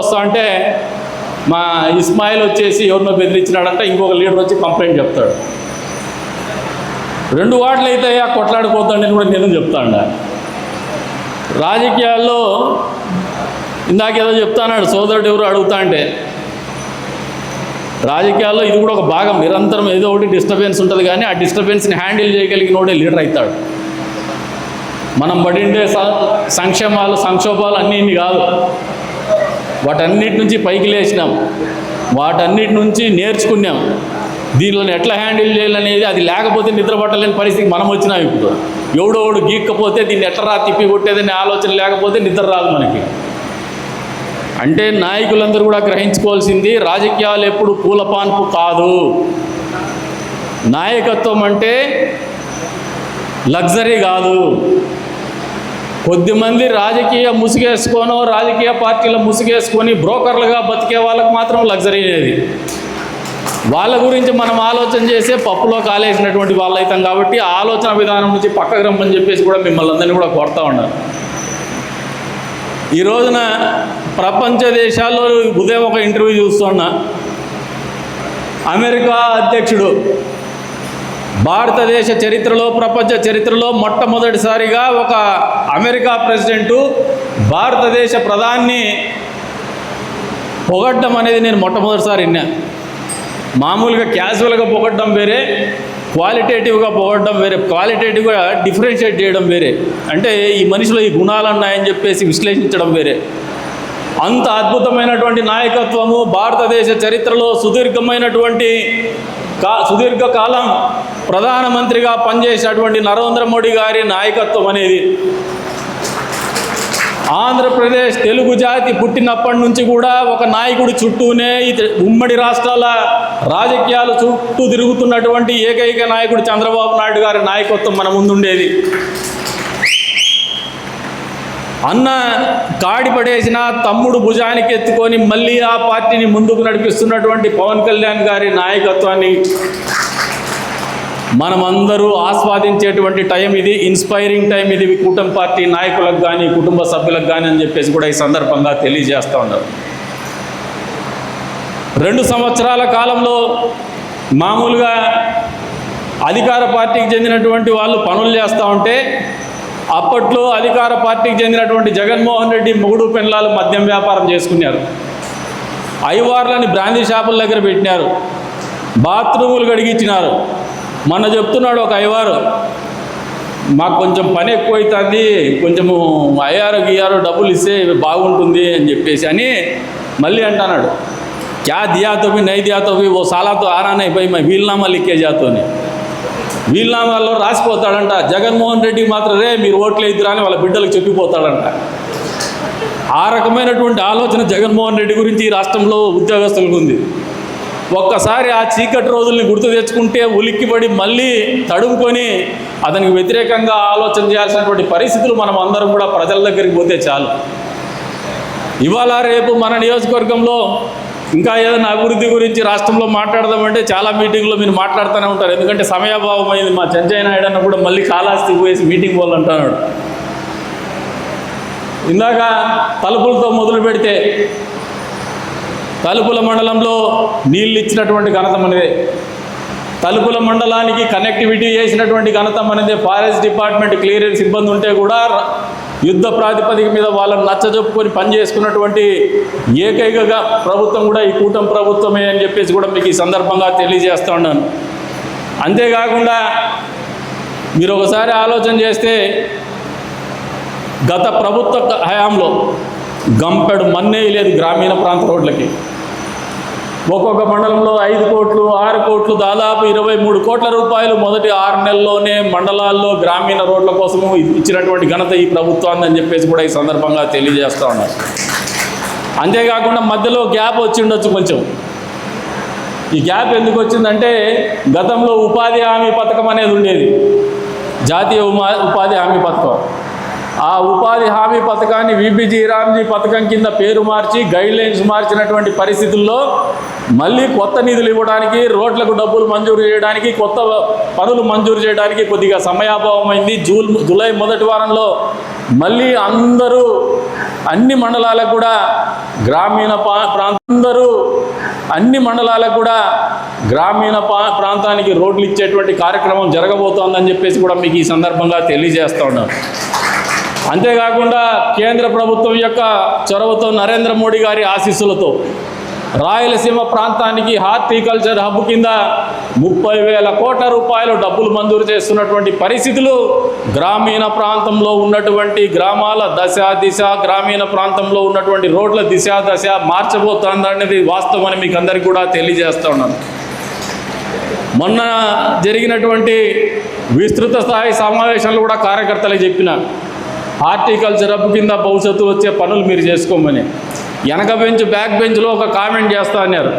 వస్తా అంటే మా ఇస్మాయిల్ వచ్చేసి ఎవరినో బెదిరించినాడంటే ఇంకొక లీడర్ వచ్చి కంప్లైంట్ చెప్తాడు. 2 వార్డులు అయితే కొట్లాడుకోద్దండి కూడా నేను చెప్తాను. రాజకీయాల్లో ఇందాకేదో చెప్తాన్నాడు సోదరుడు ఎవరు అడుగుతా అంటే, రాజకీయాల్లో ఇది కూడా ఒక భాగం. నిరంతరం ఏదో ఒకటి డిస్టర్బెన్స్ ఉంటుంది, కానీ ఆ డిస్టర్బెన్స్ని హ్యాండిల్ చేయగలిగినోడే లీడర్ అవుతాడు. మనం పడిండే సంక్షోభాలు అన్నీ కాదు, వాటన్నిటి నుంచి పైకి లేచినాం, వాటన్నిటి నుంచి నేర్చుకున్నాం. దీనిలో ఎట్లా హ్యాండిల్ చేయాలనేది అది లేకపోతే నిద్ర పట్టలేని పరిస్థితికి మనం వచ్చినాం. ఇప్పుడు ఎవడోడు గీక్కపోతే దీన్ని ఎట్లా తిప్పి కొట్టేదనే ఆలోచన లేకపోతే నిద్ర రాదు మనకి. అంటే నాయకులందరూ కూడా గ్రహించుకోవాల్సింది, రాజకీయాలు ఎప్పుడు పూలపాన్పు కాదు. నాయకత్వం అంటే లగ్జరీ కాదు. కొద్దిమంది రాజకీయ ముసుగేసుకోనో రాజకీయ పార్టీల ముసుగేసుకొని బ్రోకర్లుగా బతికే వాళ్ళకు మాత్రం లగ్జరీ అనేది. వాళ్ళ గురించి మనం ఆలోచన చేసే పప్పులో కాలేసినటువంటి వాళ్ళు అవుతాం. కాబట్టి ఆ ఆలోచన విధానం నుంచి పక్కకు రమ్మని చెప్పేసి కూడా మిమ్మల్ని అందరినీ కూడా కోరుతూ ఉన్నారు. ఈ రోజున ప్రపంచ దేశాల్లో ఉదయం ఒక ఇంటర్వ్యూ చూస్తున్నా, అమెరికా అధ్యక్షుడు భారతదేశ చరిత్రలో ప్రపంచ చరిత్రలో మొట్టమొదటిసారిగా ఒక అమెరికా ప్రెసిడెంటు భారతదేశ ప్రధాని పొగడ్డం అనేది నేను మొట్టమొదటిసారి విన్నా. మామూలుగా క్యాజువల్గా పొగడ్డం వేరే, క్వాలిటేటివ్గా పొగడ్డం వేరే, క్వాలిటేటివ్గా డిఫరెన్షియేట్ చేయడం వేరే. అంటే ఈ మనిషిలో ఈ గుణాలు ఉన్నాయని చెప్పేసి విశ్లేషించడం వేరే. అంత అద్భుతమైనటువంటి నాయకత్వము భారతదేశ చరిత్రలో సుదీర్ఘకాలం ప్రధానమంత్రిగా పనిచేసినటువంటి నరేంద్ర మోడీ గారి నాయకత్వం అనేది, ఆంధ్రప్రదేశ్ తెలుగు జాతి పుట్టినప్పటి నుంచి కూడా ఒక నాయకుడి చుట్టూనే ఉమ్మడి రాష్ట్రాల రాజకీయాలు చుట్టూ తిరుగుతున్నటువంటి ఏకైక నాయకుడు చంద్రబాబు నాయుడు గారి నాయకత్వం మన ముందుండేది. అన్న కాడి పడేసిన తమ్ముడు భుజానికి ఎత్తుకొని మళ్ళీ ఆ పార్టీని ముందుకు నడిపిస్తున్నటువంటి పవన్ కళ్యాణ్ గారి నాయకత్వాన్ని మనమందరూ ఆస్వాదించేటువంటి టైం ఇది, ఇన్స్పైరింగ్ టైం ఇది కూటమి పార్టీ నాయకులకు కానీ కుటుంబ సభ్యులకు కానీ అని చెప్పేసి కూడా ఈ సందర్భంగా తెలియజేస్తూ ఉన్నారు. 2 సంవత్సరాల కాలంలో మామూలుగా అధికార పార్టీకి చెందినటువంటి వాళ్ళు పనులు చేస్తూ ఉంటే, అప్పట్లో అధికార పార్టీకి చెందినటువంటి జగన్మోహన్ రెడ్డి మొగుడు పెళ్ళాలు మద్యం వ్యాపారం చేసుకున్నారు. ఐవార్లని బ్రాందీ షాపుల దగ్గర పెట్టినారు, బాత్రూములు కడిగించినారు. మొన్న చెప్తున్నాడు ఒక ఐవారు, మాకు కొంచెం పని ఎక్కువ అవుతుంది, కొంచెము అయ్యారు డబ్బులు ఇస్తే బాగుంటుంది అని చెప్పేసి అని మళ్ళీ అంటున్నాడు. క్యా దియాతో భీ నై దియాతో భీ ఓ సాలాతో ఆరానే పోయి మై వీల్నామా లిక్కే జాతోని వీల్నామాల్లో రాసిపోతాడంట. జగన్మోహన్ రెడ్డికి మాత్రం రే మీరు ఓట్లు వేద్దురా అని వాళ్ళ బిడ్డలకు చెప్పిపోతాడంట. ఆ రకమైనటువంటి ఆలోచన జగన్మోహన్ రెడ్డి గురించి ఈ రాష్ట్రంలో ఉద్యోగస్తులకు ఉంది. ఒక్కసారి ఆ చీకటి రోజుల్ని గుర్తు తెచ్చుకుంటే ఉలిక్కిపడి మళ్ళీ తడుముకొని అతనికి వ్యతిరేకంగా ఆలోచన చేయాల్సినటువంటి పరిస్థితులు మనం అందరం కూడా ప్రజల దగ్గరికి పోతే చాలు. ఇవాళ రేపు మన నియోజకవర్గంలో ఇంకా ఏదైనా అభివృద్ధి గురించి రాష్ట్రంలో మాట్లాడదామంటే చాలా మీటింగ్లో మీరు మాట్లాడుతూనే ఉంటారు. ఎందుకంటే సమయాభావం అయింది. మా చెంచయ్య నాయుడు అన్న కూడా మళ్ళీ కాళహస్తికి పోయేసి మీటింగ్ పోవాలంటున్నాడు. ఇందాక తలుపులతో మొదలు పెడితే తలుపుల మండలంలో నీళ్ళు ఇచ్చినటువంటి ఘనత మనదే, తలుపుల మండలానికి కనెక్టివిటీ చేసినటువంటి ఘనత మనదే. ఫారెస్ట్ డిపార్ట్మెంట్ క్లియరెన్స్ ఇబ్బంది ఉంటే కూడా యుద్ధ ప్రాతిపదిక మీద వాళ్ళని నచ్చజెప్పుకొని పనిచేసుకున్నటువంటి ఏకైక ప్రభుత్వం కూడా ఈ కూటమి ప్రభుత్వమే అని చెప్పేసి కూడా మీకు ఈ సందర్భంగా తెలియజేస్తూ ఉన్నాను. అంతేకాకుండా మీరు ఒకసారి ఆలోచన చేస్తే గత ప్రభుత్వ హయాంలో గంపెడు మన్నే లేదు గ్రామీణ ప్రాంత రోడ్లకి. ఒక్కొక్క మండలంలో 5 కోట్లు 6 కోట్లు దాదాపు 23 కోట్ల రూపాయలు మొదటి 6 నెలల్లోనే మండలాల్లో గ్రామీణ రోడ్ల కోసము ఇచ్చినటువంటి ఘనత ఈ ప్రభుత్వాన్ని అని చెప్పేసి కూడా ఈ సందర్భంగా తెలియజేస్తూ ఉన్నారు. అంతేకాకుండా మధ్యలో గ్యాప్ వచ్చి ఉండొచ్చు కొంచెం. ఈ గ్యాప్ ఎందుకు వచ్చిందంటే గతంలో ఉపాధి హామీ పథకం అనేది ఉండేది, జాతీయ ఉపాధి హామీ పథకం. ఆ ఉపాధి హామీ పథకాన్ని విబిజీ రామ్జీ పథకం కింద పేరు మార్చి గైడ్లైన్స్ మార్చినటువంటి పరిస్థితుల్లో మళ్ళీ కొత్త నిధులు ఇవ్వడానికి, రోడ్లకు డబ్బులు మంజూరు చేయడానికి, కొత్త పనులు మంజూరు చేయడానికి కొద్దిగా సమయాభావం అయింది. జూలై మొదటి వారంలో మళ్ళీ అందరూ అన్ని మండలాలకు కూడా గ్రామీణ ప్రాంతానికి రోడ్లు ఇచ్చేటువంటి కార్యక్రమం జరగబోతోందని చెప్పేసి కూడా మీకు ఈ సందర్భంగా తెలియజేస్తూ ఉన్నాను. అంతేకాకుండా కేంద్ర ప్రభుత్వం యొక్క చొరవతో, నరేంద్ర మోడీ గారి ఆశీస్సులతో రాయలసీమ ప్రాంతానికి హార్టికల్చర్ హబ్ కింద 30,000 కోట్ల రూపాయలు డబ్బులు మంజూరు చేస్తున్నటువంటి పరిస్థితులు గ్రామీణ ప్రాంతంలో ఉన్నటువంటి గ్రామాల దిశ, గ్రామీణ ప్రాంతంలో ఉన్నటువంటి రోడ్ల దిశ మార్చబోతుందనేది వాస్తవం అని మీకు అందరికీ కూడా తెలియజేస్తూ ఉన్నాను. మొన్న జరిగినటువంటి విస్తృత స్థాయి సమావేశంలో కూడా కార్యకర్తలకు చెప్పిన, హార్టికల్చర్ హబ్ కింద భవిష్యత్తు వచ్చే పనులు మీరు చేసుకోమని. వెనక బెంచ్ బ్యాక్ బెంచ్లో ఒక కామెంట్ చేస్తా అన్నారు,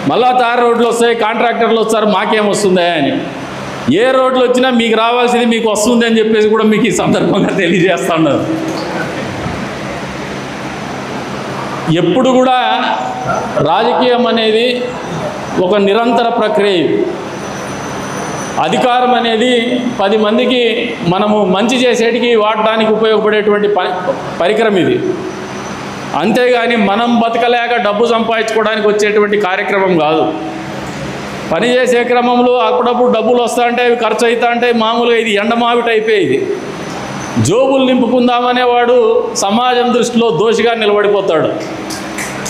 మళ్ళా తార్ రోడ్లు వస్తాయి, కాంట్రాక్టర్లు వస్తారు, మాకేం వస్తుందా అని. ఏ రోడ్లు వచ్చినా మీకు రావాల్సింది మీకు వస్తుంది అని చెప్పేసి కూడా మీకు ఈ సందర్భంగా తెలియజేస్తా ఉన్నారు. ఎప్పుడు కూడా రాజకీయం అనేది ఒక నిరంతర ప్రక్రియ. అధికారం అనేది 10 మందికి మనము మంచి చేసేటికి వాడడానికి ఉపయోగపడేటువంటి పరికరం ఇది. అంతేగాని మనం బతకలేక డబ్బు సంపాదించుకోవడానికి వచ్చేటువంటి కార్యక్రమం కాదు. పనిచేసే క్రమంలో అప్పుడప్పుడు డబ్బులు వస్తూ ఉంటాయి, అవి ఖర్చు అవుతూ ఉంటాయి. మామూలుగా ఇది ఎండమావిట అయిపోయేది. జోబులు నింపుకుందామనేవాడు సమాజం దృష్టిలో దోషిగా నిలబడిపోతాడు.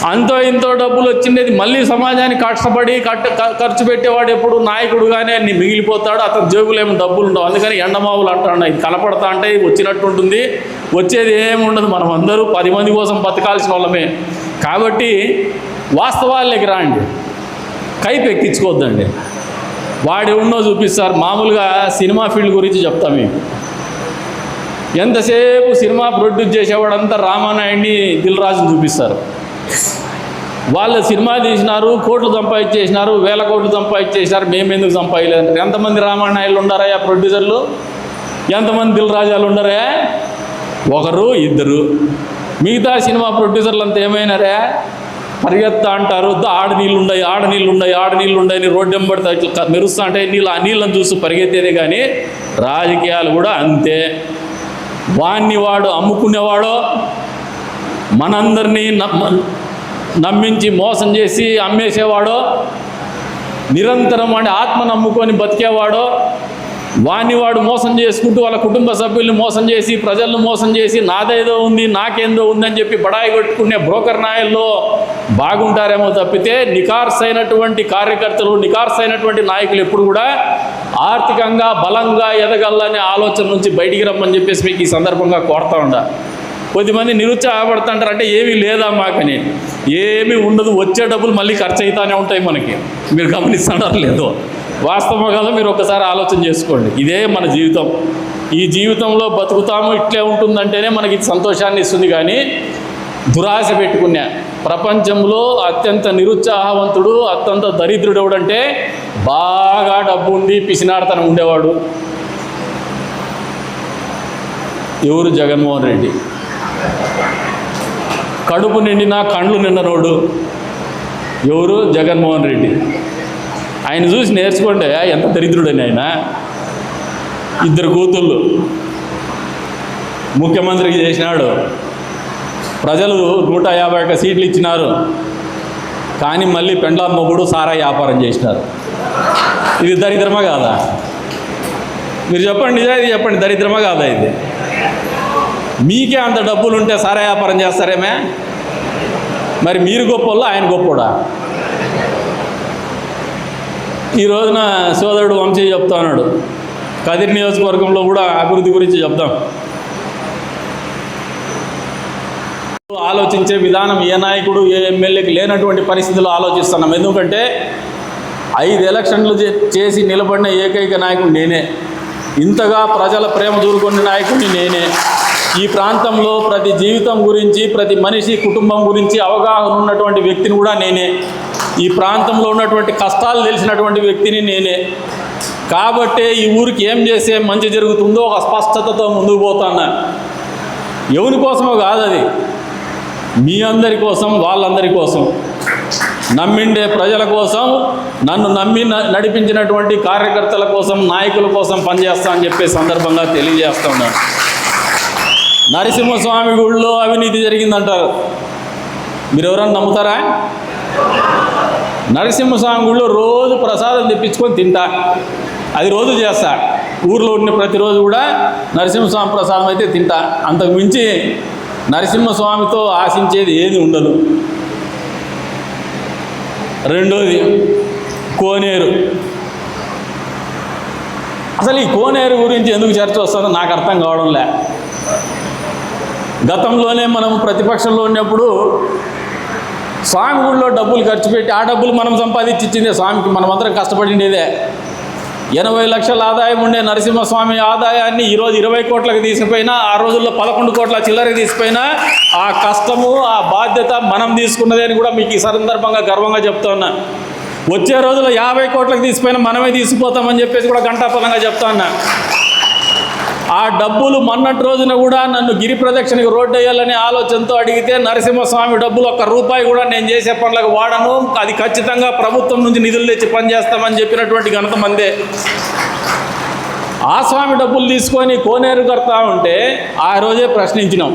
అంతో ఇంతో డబ్బులు వచ్చిండేది మళ్ళీ సమాజానికి కష్టపడి ఖర్చు పెట్టేవాడు ఎప్పుడు నాయకుడుగానే మిగిలిపోతాడు. అతని జేబులు ఏమో డబ్బులు ఉండవు. అందుకని ఎండమావులు అంటాడు. ఇది కనపడతా అంటే వచ్చినట్టు ఉంటుంది, వచ్చేది ఏమి ఉండదు. మనం అందరూ 10 మంది కోసం బతకాల్సిన వాళ్ళమే. కాబట్టి వాస్తవాలకి రాండి, కైపు ఎక్కించుకోవద్దండి. వాడు ఉన్నో చూపిస్తారు. మామూలుగా సినిమా ఫీల్డ్ గురించి చెప్తాం మీకు. ఎంతసేపు సినిమా ప్రొడ్యూస్ చేసేవాడంతా రామానాయుడిని, దిల్ రాజుని చూపిస్తారు. వాళ్ళు సినిమా తీసినారు, కోట్లు సంపాదించేసినారు, 1000 కోట్లు సంపాదించేసినారు, మేము ఎందుకు సంపాదించలేదంటారు. ఎంతమంది రామానాయుళ్ళు ఉన్నారా ప్రొడ్యూసర్లు? ఎంతమంది దిల్ రాజాలు ఉన్నారా? 1, 2. మిగతా సినిమా ప్రొడ్యూసర్లు అంతా ఏమైనారా? పరిగెత్తా అంటారు, ఆడనీళ్ళు ఉన్నాయి రోడ్డు వెంబడితే ఇట్లా మెరుస్తా అంటే ఆ నీళ్ళని చూసి పరిగెత్తేదే. కానీ రాజకీయాలు కూడా అంతే. వాడు అమ్ముకునేవాడో, మనందరినీ నమ్మించి మోసం చేసి అమ్మేసేవాడో, నిరంతరం వాడి ఆత్మ నమ్ముకొని బతికేవాడో, వాడు మోసం చేసుకుంటూ వాళ్ళ కుటుంబ సభ్యుల్ని మోసం చేసి, ప్రజలను మోసం చేసి, నాదేదో ఉంది నాకేందో ఉందని చెప్పి బడాయి కొట్టుకునే బ్రోకర్ నాయల్లో బాగుంటారేమో తప్పితే నికార్సైనటువంటి కార్యకర్తలు, నికార్సైనటువంటి నాయకులు ఎప్పుడు కూడా ఆర్థికంగా బలంగా ఎదగలనే ఆలోచన నుంచి బయటికి రమ్మని చెప్పేసి మీకు ఈ సందర్భంగా కోరుతా ఉండా. కొద్దిమంది నిరుత్సాహపడుతుంటారు, అంటే ఏమీ లేదా మాకని. ఏమీ ఉండదు, వచ్చే డబ్బులు మళ్ళీ ఖర్చు అవుతానే ఉంటాయి మనకి. మీరు గమనిస్తున్నారు లేదో? వాస్తవం కదా, మీరు ఒకసారి ఆలోచన చేసుకోండి. ఇదే మన జీవితం. ఈ జీవితంలో బతుకుతాము, ఇట్లే ఉంటుందంటేనే మనకి సంతోషాన్ని ఇస్తుంది. కానీ దురాశ పెట్టుకున్నా ప్రపంచంలో అత్యంత నిరుత్సాహవంతుడు, అత్యంత దరిద్రుడు ఎవడంటే బాగా డబ్బు ఉండి పిసినాడతనం ఉండేవాడు. ఎవరు? జగన్మోహన్ రెడ్డి. కడుపు నిండినా కండ్లు నిండనోడు ఎవరు? జగన్మోహన్ రెడ్డి. ఆయన చూసి నేర్చుకోండి ఎంత దరిద్రుడని. ఆయన 2 కూతుళ్ళు ముఖ్యమంత్రికి చేసినాడు. ప్రజలు 151 సీట్లు ఇచ్చినారు. కానీ మళ్ళీ పెండ్లాం మొగుడు సారా వ్యాపారం చేసినారు. ఇది దరిద్రమా కాదా? మీరు చెప్పండి, నిజాయితీ చెప్పండి, దరిద్రమా కాదా ఇది? మీకే అంత డబ్బులు ఉంటే సారా వ్యాపారం చేస్తారేమే? మరి మీరు గొప్పోళ్ళ, ఆయన గొప్పోడా? ఈ రోజున సోదరుడు వంశీ చెప్తా ఉన్నాడు, కదిరి నియోజకవర్గంలో కూడా అభివృద్ధి గురించి చెప్దాం. ఆలోచించే విధానం ఏ నాయకుడు ఏ ఎమ్మెల్యేకి లేనటువంటి పరిస్థితుల్లో ఆలోచిస్తున్నాం. ఎందుకంటే 5 ఎలక్షన్లు చేసి నిలబడిన ఏకైక నాయకుడు నేనే. ఇంతగా ప్రజల ప్రేమ దూరుకున్న నాయకుడిని నేనే. ఈ ప్రాంతంలో ప్రతి జీవితం గురించి, ప్రతి మనిషి కుటుంబం గురించి అవగాహన ఉన్నటువంటి వ్యక్తిని కూడా నేనే. ఈ ప్రాంతంలో ఉన్నటువంటి కష్టాలు తెలిసినటువంటి వ్యక్తిని నేనే. కాబట్టే ఈ ఊరికి ఏం చేస్తే మంచి జరుగుతుందో ఒక స్పష్టతతో ముందుకు పోతున్నా. ఎవరి కోసమో కాదు, అది మీ అందరి కోసం, వాళ్ళందరి కోసం, నమ్మిండే ప్రజల కోసం, నన్ను నమ్మి నడిపించినటువంటి కార్యకర్తల కోసం, నాయకుల కోసం పనిచేస్తా అని చెప్పే సందర్భంగా తెలియజేస్తూ ఉన్నాను. నరసింహస్వామి గుడిలో అవినీతి జరిగిందంటారు, మీరు ఎవరన్నా నమ్ముతారా? నరసింహస్వామి గుడిలో రోజు ప్రసాదం తెప్పించుకొని తింటా, అది రోజు చేస్తా. ఊర్లో ఉన్న ప్రతిరోజు కూడా నరసింహస్వామి ప్రసాదం అయితే తింటా. అంతకు మించి నరసింహస్వామితో ఆశించేది ఏది ఉండదు. రెండోది కోనేరు. అసలు ఈ కోనేరు గురించి ఎందుకు చర్చ వస్తుందో నాకు అర్థం కావడం లే. గతంలోనే మనం ప్రతిపక్షంలో ఉన్నప్పుడు స్వామి గుడిలో డబ్బులు ఖర్చు పెట్టి ఆ డబ్బులు మనం సంపాదించి ఇచ్చిందే స్వామికి, మనమందరం కష్టపడిండేదే. 80 లక్షల ఆదాయం ఉండే నరసింహస్వామి ఆదాయాన్ని ఈరోజు 20 కోట్లకు తీసుకుపోయినా, ఆ రోజుల్లో 11 కోట్ల చిల్లరకి తీసుకుపోయినా ఆ కష్టము, ఆ బాధ్యత మనం తీసుకున్నదే అని కూడా మీకు ఈ సందర్భంగా గర్వంగా చెప్తా ఉన్నా. వచ్చే రోజుల్లో 50 కోట్లకు తీసుకుపోయినా మనమే తీసుకుపోతామని చెప్పేసి కూడా ఘంటాపథంగా చెప్తా ఉన్నా. ఆ డబ్బులు మొన్నటి రోజున కూడా నన్ను గిరి ప్రదక్షిణకి రోడ్డు వేయాలనే ఆలోచనతో అడిగితే నరసింహస్వామి డబ్బులు ₹1 కూడా నేను చేసే పనులకు వాడను, అది ఖచ్చితంగా ప్రభుత్వం నుంచి నిధులు తెచ్చి పనిచేస్తామని చెప్పినటువంటి ఘనత మందే. ఆ స్వామి డబ్బులు తీసుకొని కోనేరు కడతా ఉంటే ఆ రోజే ప్రశ్నించినాం,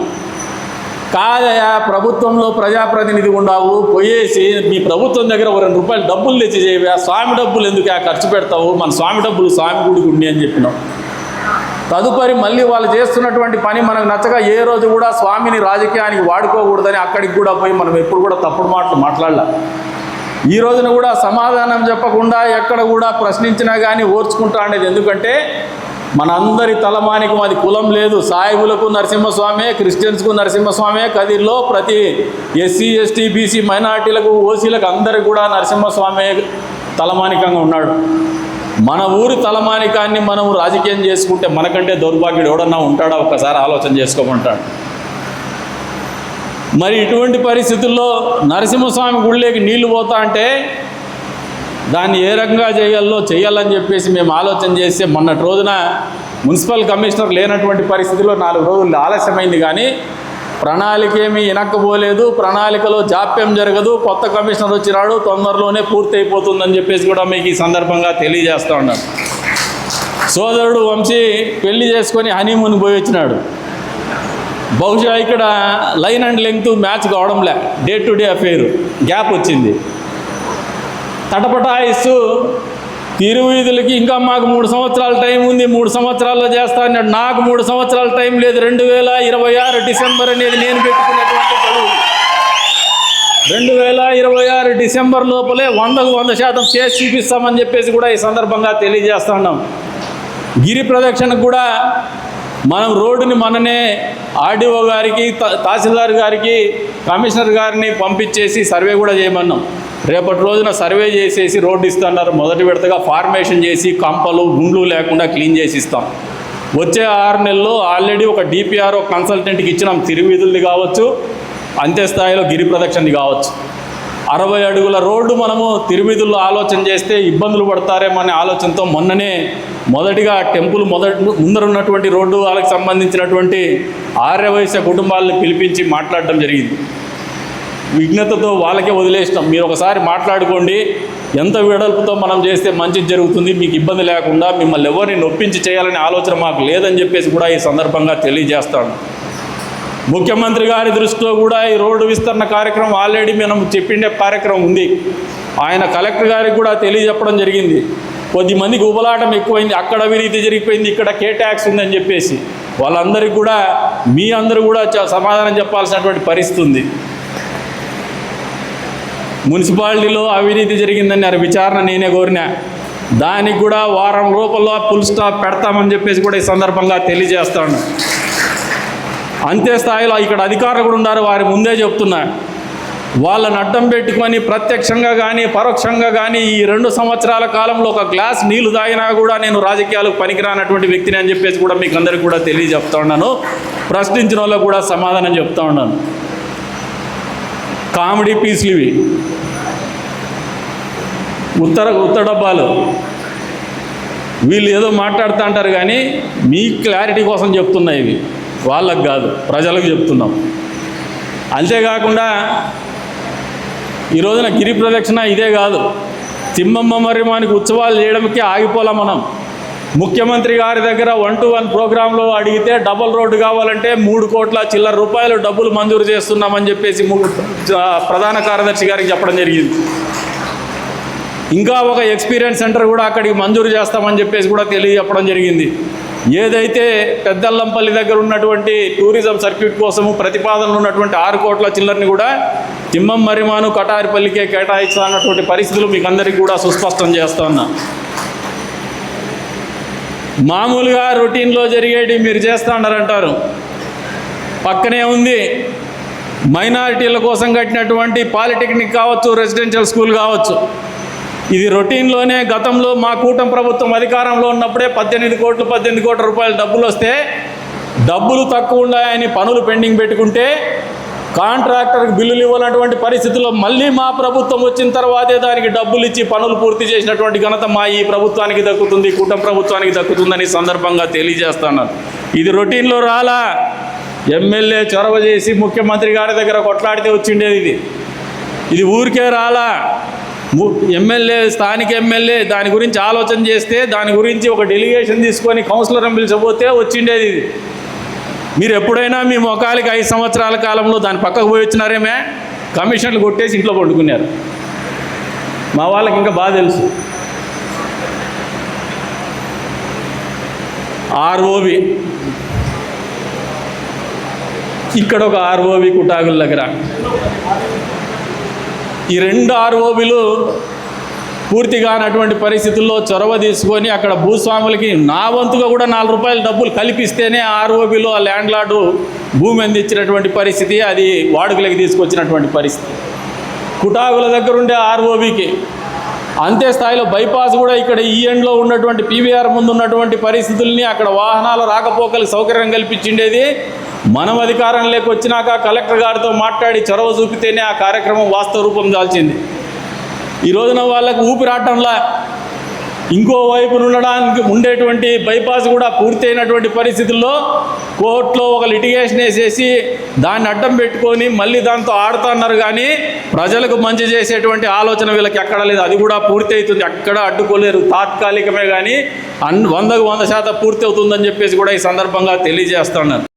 కాదయా ప్రభుత్వంలో ప్రజాప్రతినిధి ఉండావు, పోయేసి మీ ప్రభుత్వం దగ్గర ₹2 డబ్బులు తెచ్చి చేయవా, స్వామి డబ్బులు ఎందుకు ఖర్చు పెడతావు, మన స్వామి డబ్బులు స్వామి గుడికి ఉండి అని చెప్పినాం. తదుపరి మళ్ళీ వాళ్ళు చేస్తున్నటువంటి పని మనకు నచ్చక ఏ రోజు కూడా స్వామిని రాజకీయానికి వాడుకోకూడదని అక్కడికి కూడా పోయి మనం ఎప్పుడు కూడా తప్పుడు మాటలు మాట్లాడలే. ఈ రోజున కూడా సమాధానం చెప్పకుండా ఎక్కడ కూడా ప్రశ్నించినా కానీ ఓర్చుకుంటా అనేది. ఎందుకంటే మనందరి తలమానికం అది, కులం లేదు. సాయిబులకు నరసింహస్వామే, క్రిస్టియన్స్కు నరసింహస్వామే, కదిర్లో ప్రతి ఎస్సీ ఎస్టీ బీసీ మైనారిటీలకు ఓసీలకు అందరికి కూడా నరసింహస్వామే తలమానికంగా ఉన్నాడు. మన ఊరి తలమానికాన్ని మనం రాజకీయం చేసుకుంటే మనకంటే దౌర్భాగ్యుడు ఎవడన్నా ఉంటాడా? ఒక్కసారి ఆలోచన చేసుకోమంటాడు. మరి ఇటువంటి పరిస్థితుల్లో నరసింహస్వామి గుడిలోకి నీళ్లు పోతా అంటే దాన్ని ఏ రకంగా చేయాలని చెప్పేసి మేము ఆలోచన చేస్తే మొన్నటి రోజున మున్సిపల్ కమిషనర్ లేనటువంటి పరిస్థితిలో 4 రోజులు ఆలస్యమైంది. కానీ ప్రణాళిక ఏమీ వెనక్కిపోలేదు, ప్రణాళికలో జాప్యం జరగదు, కొత్త కమిషనర్ వచ్చినాడు, తొందరలోనే పూర్తి అయిపోతుందని చెప్పేసి కూడా మీకు ఈ సందర్భంగా తెలియజేస్తూ ఉన్నాను. సోదరుడు వంశీ పెళ్లి చేసుకొని హనీమూన్ పోయి వచ్చినాడు. బహుశా ఇక్కడ లైన్ అండ్ లెంగ్త్ మ్యాచ్ కావడంలే, day to day affair gap వచ్చింది. తటపటాయిస్తూ తిరువీధులకి ఇంకా మాకు 3 సంవత్సరాల టైం ఉంది, 3 సంవత్సరాల్లో చేస్తా అన్నాడు. నాకు 3 సంవత్సరాల టైం లేదు, 2026 డిసెంబర్ అనేది నేను పెట్టుకున్నటువంటి గడువు. 2026 డిసెంబర్ లోపలే 100కు 100% చేసి చూపిస్తామని చెప్పేసి కూడా ఈ సందర్భంగా తెలియజేస్తా ఉన్నాం. గిరి ప్రదక్షిణకు కూడా మనం రోడ్డుని మననే ఆర్డీఓ గారికి, తహసీల్దార్ గారికి, కమిషనర్ గారిని పంపించేసి సర్వే కూడా చేయమన్నాం. రేపటి రోజున సర్వే చేసేసి రోడ్డు ఇస్తున్నారు. మొదటి విడతగా ఫార్మేషన్ చేసి కంపలు గుండ్లు లేకుండా క్లీన్ చేసి ఇస్తాం. వచ్చే 6 నెలల్లో ఆల్రెడీ ఒక డిపిఆర్ఓ కన్సల్టెంట్కి ఇచ్చినాం. తిరువీధుల్ని కావచ్చు, అంతే స్థాయిలో గిరి ప్రదక్షిణని కావచ్చు. 60 అడుగుల రోడ్డు మనము తిరువీధుల్లో ఆలోచన చేస్తే ఇబ్బందులు పడతారేమో అనే ఆలోచనతో మొన్ననే మొదటిగా టెంపుల్ ముందర ఉన్నటువంటి రోడ్డు వాళ్ళకి సంబంధించినటువంటి ఆర్యవైశ్య కుటుంబాలను పిలిపించి మాట్లాడడం జరిగింది. విఘ్నతతో వాళ్ళకే వదిలేసినాం. మీరు ఒకసారి మాట్లాడుకోండి, ఎంత వెడల్పుతో మనం చేస్తే మంచి జరుగుతుంది, మీకు ఇబ్బంది లేకుండా, మిమ్మల్ని ఎవరిని నొప్పించి చేయాలనే ఆలోచన మాకు లేదని చెప్పేసి కూడా ఈ సందర్భంగా తెలియజేస్తాను. ముఖ్యమంత్రి గారి దృష్టిలో కూడా ఈ రోడ్డు విస్తరణ కార్యక్రమం ఆల్రెడీ మనం చెప్పిండే కార్యక్రమం ఉంది. ఆయన కలెక్టర్ గారికి కూడా తెలియజెప్పడం జరిగింది. కొద్దిమందికి ఉబలాటం ఎక్కువైంది, అక్కడ అవినీతి జరిగిపోయింది, ఇక్కడ కే ట్యాక్స్ ఉందని చెప్పేసి. వాళ్ళందరికీ కూడా మీ అందరూ కూడా సమాధానం చెప్పాల్సినటువంటి పరిస్థితి ఉంది. మున్సిపాలిటీలో అవినీతి జరిగిందన్నారు, విచారణ నేనే కోరినా. దానికి కూడా వారం రూపంలో ఫుల్ స్టాప్ పెడతామని చెప్పేసి కూడా ఈ సందర్భంగా తెలియజేస్తాను. అంతే స్థాయిలో ఇక్కడ అధికారులు కూడా ఉన్నారు, వారి ముందే చెప్తున్నా. వాళ్ళని అడ్డం పెట్టుకొని ప్రత్యక్షంగా కానీ పరోక్షంగా కానీ ఈ 2 సంవత్సరాల కాలంలో ఒక గ్లాస్ నీళ్లు తాగినా కూడా నేను రాజకీయాలకు పనికిరానటువంటి వ్యక్తిని అని చెప్పేసి కూడా మీకు అందరికీ కూడా తెలియజెప్తా ఉన్నాను. ప్రశ్నించిన వాళ్ళకు కూడా సమాధానం చెప్తా ఉన్నాను. కామెడీ పీసులు ఇవి, ఉత్తర డబ్బాలు. వీళ్ళు ఏదో మాట్లాడుతూ అంటారు కానీ మీ క్లారిటీ కోసం చెప్తున్నాయి ఇవి, వాళ్ళకు కాదు, ప్రజలకు చెప్తున్నాం. అంతేకాకుండా ఈ రోజున గిరి ప్రదక్షిణ ఇదే కాదు, తిమ్మమ్మ మర్రిమానికి ఉత్సవాలు చేయడానికి ఆగిపోలే మనం. ముఖ్యమంత్రి గారి దగ్గర 1-to-1 ప్రోగ్రాంలో అడిగితే డబల్ రోడ్డు కావాలంటే 3 కోట్ల చిల్లర రూపాయలు డబ్బులు మంజూరు చేస్తున్నామని చెప్పేసి ప్రధాన కార్యదర్శి గారికి చెప్పడం జరిగింది. ఇంకా ఒక ఎక్స్పీరియన్స్ సెంటర్ కూడా అక్కడికి మంజూరు చేస్తామని చెప్పేసి కూడా తెలియజెప్పడం జరిగింది. ఏదైతే పెద్దల్లంపల్లి దగ్గర ఉన్నటువంటి టూరిజం సర్క్యూట్ కోసము ప్రతిపాదనలు ఉన్నటువంటి 6 కోట్ల చిల్లరని కూడా తిమ్మం మర్రిమాను కటారిపల్లికే కేటాయించాలన్నటువంటి పరిస్థితులు మీకు అందరికీ కూడా సుస్పష్టం చేస్తా ఉన్నా. మామూలుగా రొటీన్లో జరిగేటి మీరు చేస్తూ ఉన్నారంటారు. పక్కనే ఉంది మైనారిటీల కోసం కట్టినటువంటి పాలిటెక్నిక్ కావచ్చు, రెసిడెన్షియల్ స్కూల్ కావచ్చు. ఇది రొటీన్లోనే గతంలో మా కూటమి ప్రభుత్వం అధికారంలో ఉన్నప్పుడే 18 కోట్ల రూపాయల డబ్బులు వస్తే డబ్బులు తక్కువ ఉన్నాయని పనులు పెండింగ్ పెట్టుకుంటే కాంట్రాక్టర్కి బిల్లులు ఇవ్వనటువంటి పరిస్థితుల్లో మళ్ళీ మా ప్రభుత్వం వచ్చిన తర్వాతే దానికి డబ్బులు ఇచ్చి పనులు పూర్తి చేసినటువంటి ఘనత మా ఈ ప్రభుత్వానికి దక్కుతుంది, కూటమి ప్రభుత్వానికి దక్కుతుందని సందర్భంగా తెలియజేస్తున్నాను. ఇది రొటీన్లో రాలా, ఎమ్మెల్యే చొరవ చేసి ముఖ్యమంత్రి గారి దగ్గర కొట్లాడితే వచ్చిండేది. ఇది ఊరికే రాలా, ఎమ్మెల్యే, స్థానిక ఎమ్మెల్యే దాని గురించి ఆలోచన చేస్తే దాని గురించి ఒక డెలిగేషన్ తీసుకొని కౌన్సిలర్ని పిలిచబోతే వచ్చిండేది ఇది. మీరు ఎప్పుడైనా మీ మొఖాలకి 5 సంవత్సరాల కాలంలో దాని పక్కకు పోయి వచ్చినారేమే, కమిషన్లు కొట్టేసి ఇంట్లో పండుకున్నారు. మా వాళ్ళకి ఇంకా బాగా తెలుసు. ఆర్ఓబి, ఇక్కడ ఒక ఆర్ఓబి కుటాగుల దగ్గర, ఈ 2 ఆర్ఓబిలు పూర్తిగానటువంటి పరిస్థితుల్లో చొరవ తీసుకొని అక్కడ భూస్వాములకి నా వంతుగా కూడా 4 రూపాయలు డబ్బులు కల్పిస్తేనే ఆర్ఓబిలో ఆ ల్యాండ్ లార్డు భూమి అందించినటువంటి పరిస్థితి, అది వాడుకలకి తీసుకొచ్చినటువంటి పరిస్థితి. కుటాగుల దగ్గర ఉండే ఆర్ఓబికి అంతే స్థాయిలో బైపాస్ కూడా ఇక్కడ ఈ ఎండ్లో ఉన్నటువంటి పీవీఆర్ ముందు ఉన్నటువంటి పరిస్థితుల్ని అక్కడ వాహనాల రాకపోకలకు సౌకర్యం కల్పించిండేది మనం అధికారంలోకి వచ్చినాక కలెక్టర్ గారితో మాట్లాడి చొరవ చూపితేనే ఆ కార్యక్రమం వాస్తవ రూపం దాల్చింది. ఈ రోజున వాళ్ళకు ఊపిరాటంలా ఇంకో వైపు ఉండడానికి ఉండేటువంటి బైపాస్ కూడా పూర్తయినటువంటి పరిస్థితుల్లో కోర్టులో ఒక లిటిగేషన్ వేసేసి దాన్ని అడ్డం పెట్టుకొని మళ్ళీ దాంతో ఆడుతున్నారు. కానీ ప్రజలకు మంచి చేసేటువంటి ఆలోచన వీళ్ళకి ఎక్కడ లేదు. అది కూడా పూర్తి అవుతుంది, అక్కడ అడ్డుకోలేరు, తాత్కాలికమే కానీ 100% పూర్తి అవుతుందని చెప్పేసి కూడా ఈ సందర్భంగా తెలియజేస్తున్నారు.